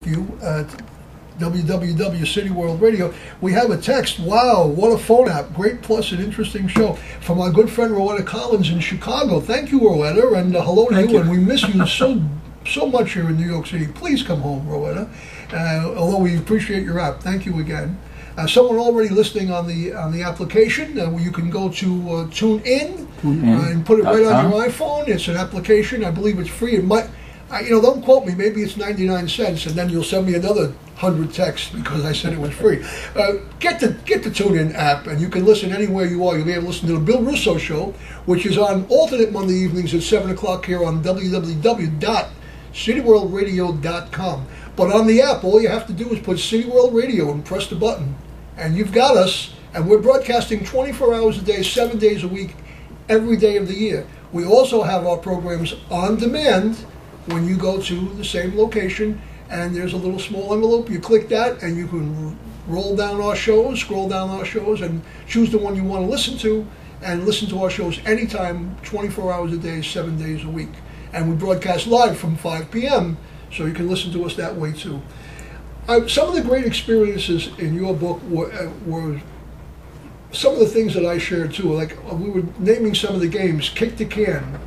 you at www City World Radio. We have a text. Wow, what a phone app. Great plus and interesting show. From our good friend Rowetta Collins in Chicago. Thank you, Rowetta, and hello to you. And we miss you so much here in New York City. Please come home, Rowetta. Although we appreciate your app. Thank you again. Someone already listening on the application, where you can go to tune in and put it right on your iPhone. It's an application. I believe it's free. It might, don't quote me. Maybe it's 99 cents, and then you'll send me another 100 texts because I said it was free. Get the TuneIn app, and you can listen anywhere you are. You'll be able to listen to the Bill Russo Show, which is on alternate Monday evenings at 7 o'clock here on www.cityworldradio.com. But on the app, all you have to do is put City World Radio and press the button, and you've got us. And we're broadcasting 24 hours a day, 7 days a week, every day of the year. We also have our programs on demand when you go to the same location, and there's a little small envelope. You click that, and you can roll down our shows, scroll down our shows, and choose the one you want to listen to, and listen to our shows anytime, 24 hours a day, 7 days a week. And we broadcast live from 5 p.m., so you can listen to us that way too. Some of the great experiences in your book were some of the things that I shared too. Like we were naming some of the games: Kick the Can,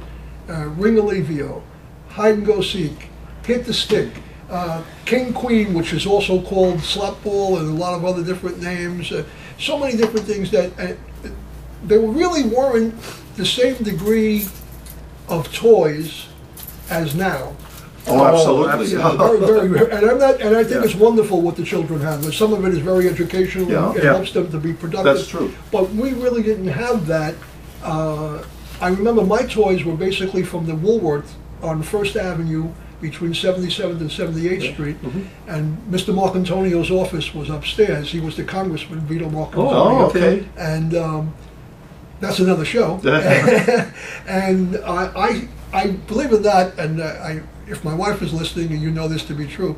Ring Alivio, Hide and Go Seek, Hit the Stick, King Queen, which is also called Slap Ball, and a lot of other different names. So many different things that they really weren't the same degree of toys as now. Oh, absolutely. And I think it's wonderful what the children have. Some of it is very educational. It helps them to be productive. That's true. But we really didn't have that. I remember my toys were basically from the Woolworth on First Avenue between 77th and 78th Street. And Mr. Marcantonio's office was upstairs. He was the Congressman, Vito Marcantonio. Oh, okay. And that's another show. And I believe in that, and if my wife is listening, and you know this to be true,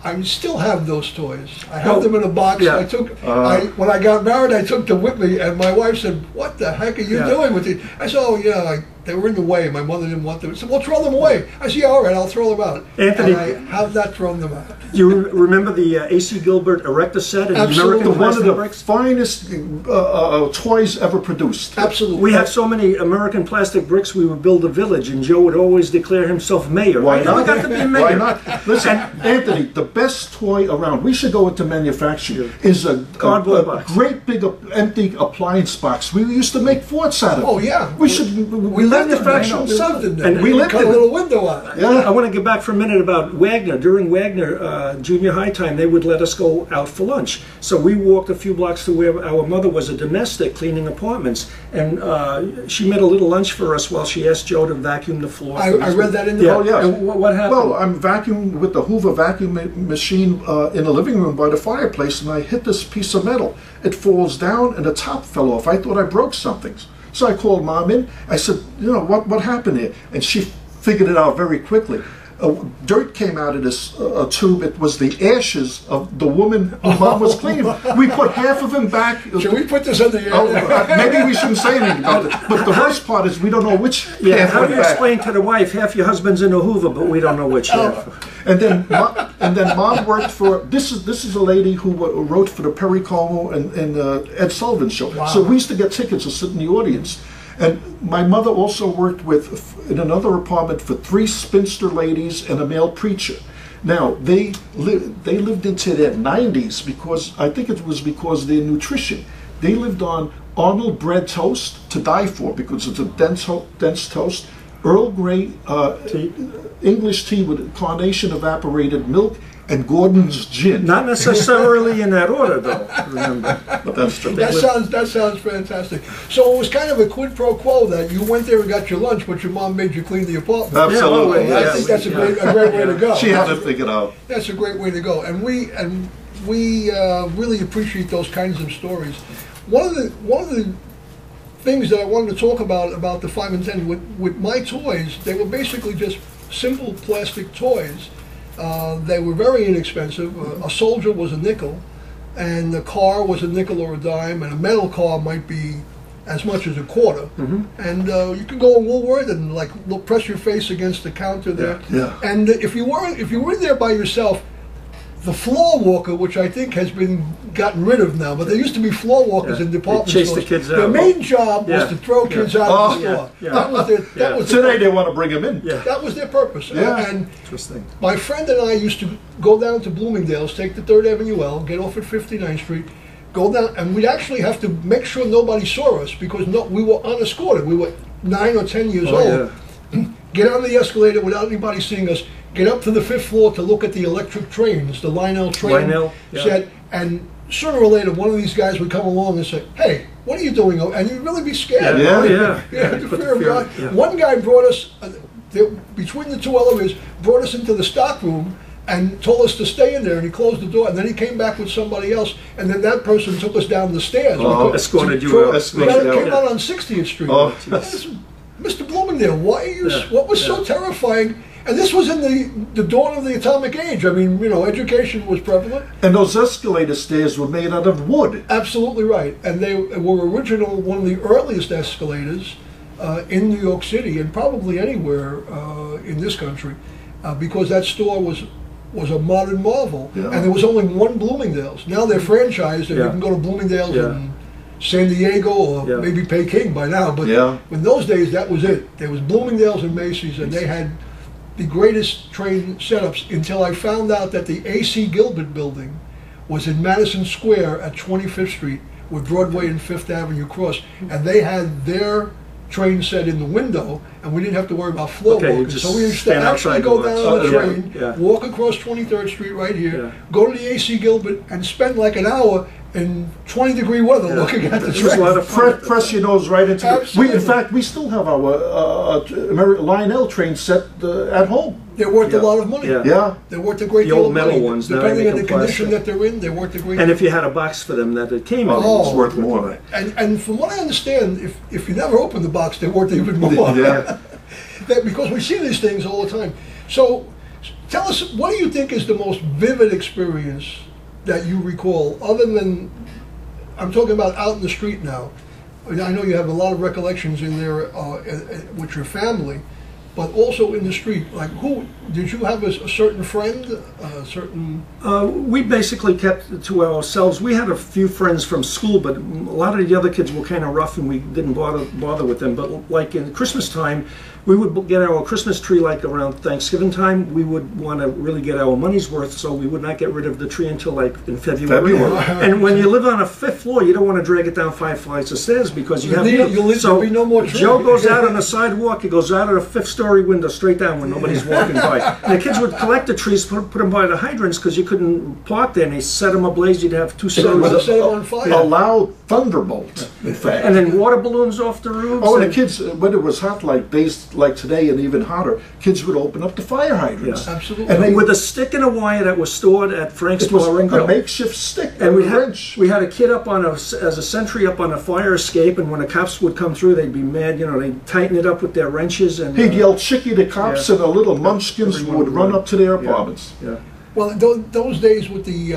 I still have those toys. I have them in a box. I took when I got married, I took them with me, and my wife said, "What the heck are you doing with these?" I said, "Oh yeah, they were in the way. My mother didn't want them." She said, "Well, throw them away." I said, "Yeah, all right, I'll throw them out." Anthony, and I have not thrown them out. You remember the A.C. Gilbert Erector set? And Absolutely. One of the finest toys ever produced. Absolutely. We had so many American plastic bricks, we would build a village, and Joe would always declare himself mayor. Why not? I got to be mayor. Why not? Listen, Anthony, the best toy around, we should go into manufacturing, is a cardboard box. Great big empty appliance box. We used to make forts out of it. Oh yeah. We manufacture them. And we cut a little window on it. Yeah. I want to get back for a minute about Wagner. During Wagner junior high time, they would let us go out for lunch. So we walked a few blocks to where our mother was a domestic cleaning apartments, and she made a little lunch for us while she asked Joe to vacuum the floor. I read that in the book. Oh, yes. And what happened? Well, I'm vacuuming with the Hoover vacuum machine in the living room by the fireplace, and I hit this piece of metal. It falls down, and the top fell off. I thought I broke something. So I called Mom in. I said, what happened here? And she figured it out very quickly. Dirt came out of this tube. It was the ashes of the woman who Mom was cleaning. We put half of him back. Should we put this on the air? Maybe we shouldn't say anything about it. But the worst part is we don't know which half how went do you back. explain to the wife, half your husband's in a Hoover, but we don't know which half? And then Mom worked for, this is a lady who wrote for the Perry Como and Ed Sullivan show. Wow. So we used to get tickets to sit in the audience. And my mother also worked in another apartment for 3 spinster ladies and a male preacher. Now, they lived into their 90s because, I think it was because of their nutrition. They lived on Arnold bread toast to die for because it's a dense toast, Earl Grey English tea with carnation evaporated milk, and Gordon's gin. Not necessarily in that order, though. Remember, but that's true. That sounds fantastic. So it was kind of a quid pro quo that you went there and got your lunch, but your mom made you clean the apartment. Absolutely. I think that's a great way to go. She had it figured out. That's a great way to go, and we really appreciate those kinds of stories. One of the things that I wanted to talk about the 5 and 10 with my toys, they were basically just simple plastic toys. They were very inexpensive. A soldier was a nickel, and a car was a nickel or a dime, and a metal car might be as much as a quarter. And you can go in Woolworth and press your face against the counter there. Yeah. And if you were there by yourself, the floor walker, which I think has been gotten rid of now, but there used to be floor walkers in department Chase stores. the kids out. Their main job was to throw kids out of the store. That was their. That was Today they want to bring them in. That was their purpose. And Interesting. my friend and I used to go down to Bloomingdale's, take the 3rd Avenue L, get off at 59th Street, go down, and we'd actually have to make sure nobody saw us because we were unescorted. We were 9 or 10 years old. Get on the escalator without anybody seeing us. Get up to the 5th floor to look at the electric trains, the Lionel train set, and sooner or later one of these guys would come along and say, "Hey, what are you doing?" And you'd really be scared. The fear of God. One guy brought us, between the 2 elevators, brought us into the stock room and told us to stay in there, and he closed the door, and then he came back with somebody else, and then that person took us down the stairs. Escorted you out. Came out on 60th Street. Mr. Bloomingdale, why are you? What was so terrifying? And this was in the dawn of the atomic age. I mean, education was prevalent. And those escalator stairs were made out of wood. Absolutely right. And they were one of the earliest escalators in New York City, and probably anywhere in this country, because that store was a modern marvel. And there was only one Bloomingdale's. Now they're franchised, and you can go to Bloomingdale's in San Diego or maybe Peking by now. But in those days, that was it. There was Bloomingdale's and Macy's, and they had the greatest train setups until I found out that the A.C. Gilbert building was in Madison Square at 25th Street, where Broadway and 5th Avenue cross, and they had their train set in the window, and we didn't have to worry about floor walkers. So we used to actually go down on the train, walk across 23rd Street right here, go to the A.C. Gilbert, and spend like an hour in 20-degree weather looking at the train. Press your nose right into it. In fact, we still have our Lionel train set at home. They're worth a lot of money. They're worth a great deal of money. The old metal ones. Depending on the condition that they're in, they're worth a great deal. And if you had a box for them that it came in, it's worth more. And from what I understand, if you never open the box, they're worth even more. Because we see these things all the time. So tell us, what do you think is the most vivid experience that you recall, other than, I'm talking about out in the street now. I know you have a lot of recollections in there with your family, but also in the street. Like, who did you have a certain friend? We basically kept to ourselves. We had a few friends from school, but a lot of the other kids were kind of rough, and we didn't bother with them. But like in Christmas time, we would get our Christmas tree like around Thanksgiving time. We would want to really get our money's worth, so we would not get rid of the tree until like in February. And when you live on a 5th floor, you don't want to drag it down 5 flights of stairs because you have there'll be no more tree. Joe goes out on the sidewalk. He goes out of the 5th-story window straight down when nobody's walking by. And the kids would collect the trees, put them by the hydrants because you couldn't park there, and they set them ablaze. You'd have 2 stories. Set them on fire. A loud thunderbolt, in fact. And then water balloons off the roofs. Oh, and the kids, when it was hot like days like today and even hotter, kids would open up the fire hydrants. Absolutely. And with a stick and a wire that was stored at Frank's Bar and Grill. A makeshift stick. And we had a kid up on as a sentry up on a fire escape, and when the cops would come through, they'd be mad. They'd tighten it up with their wrenches. And he'd yell "Chickie!" to cops, and the little munchkins would run up to their apartments. Well, those days with the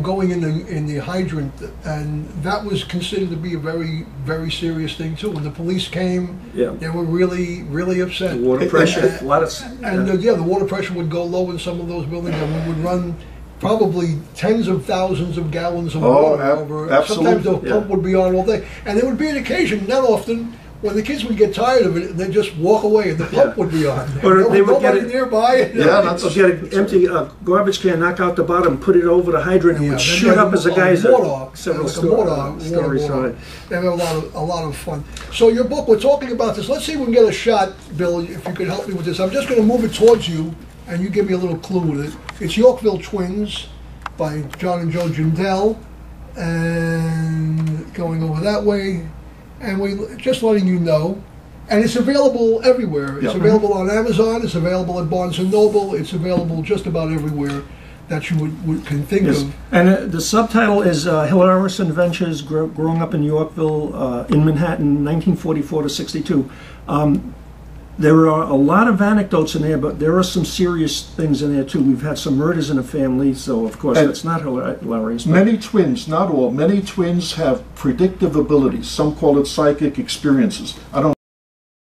going in the hydrant, and that was considered to be a very, very serious thing too. When the police came, they were really, really upset. The water pressure, the water pressure would go low in some of those buildings, and we would run probably tens of thousands of gallons of water over. Absolutely. Sometimes the pump would be on all day, and there would be an occasion, not often, when the kids would get tired of it, they'd just walk away, and the pump would be on. Or they would get it nearby. Get an empty garbage can, knock out the bottom, put it over the hydrant, and would shoot up as a geyser. Several stories high. They have a lot of fun. So your book, we're talking about this. Let's see if we can get a shot, Bill. If you could help me with this, I'm just going to move it towards you, and you give me a little clue with it. It's Yorkville Twins by John and Joe Gindele, and going over that way. And we just letting you know, and it's available everywhere. It's available on Amazon. It's available at Barnes and Noble. It's available just about everywhere that you can think of. And the subtitle is Hilarious Adventures Growing Up in Yorkville in Manhattan, 1944 to 62. There are a lot of anecdotes in there, but there are some serious things in there too. We've had some murders in the family, so of course that's not hilarious. Many twins, not all, many twins have predictive abilities. Some call it psychic experiences. I don't